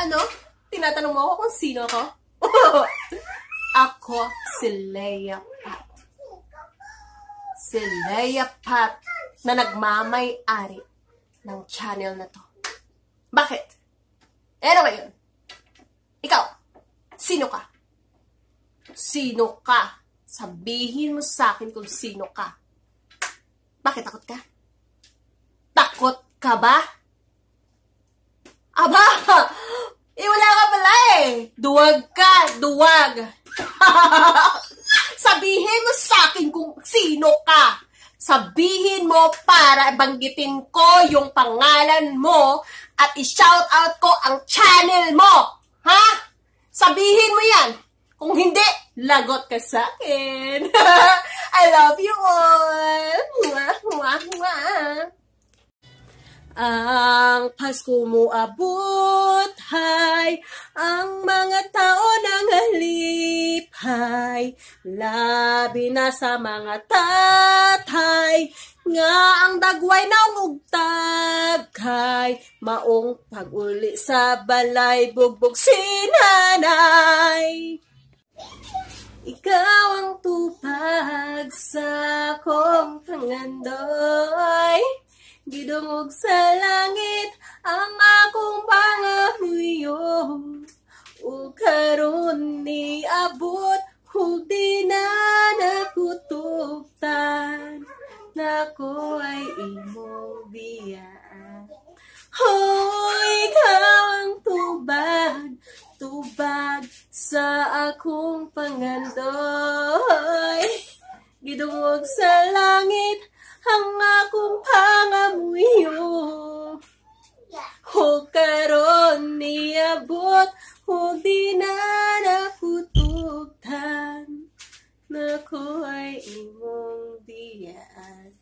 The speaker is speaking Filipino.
Ano? Tinatanong mo ako kung sino ako? Ako si Leia Pat. Si Leia Pat na nagmamay-ari ng channel na to. Bakit? Ano ba yun? Ikaw, sino ka? Sino ka? Sabihin mo sa akin kung sino ka. Bakit takot ka? Takot ka ba? Aba! Wala ka pala eh! Duwag ka! Duwag! Sabihin mo sa akin kung sino ka! Sabihin mo para banggitin ko yung pangalan mo at i-shout out ko ang channel mo! Ha? Sabihin mo yan! Kung hindi, lagot ka sa akin! I love you all! Mwah, mwah, mwah. Ang Pasko mo abot, hay, ang mga tao nang halipay, labi na sa mga tatay, nga ang dagway nangugtag kay, maong pag-uli sa balay, bugbog si nanay. Ikaw ang tupag sa kong pangandoy, gidungog sa langit ang akong pangamuyo. O karon ni abot, hug di na nakutugtan, nako ay imong biyaan. Hoy, ikaw ang tubag, tubag sa akong pangandoy, gidungog sa langit ang akong pangamuyo. O karon niabot, o di na nakutugtan, nako ay imong biyaan.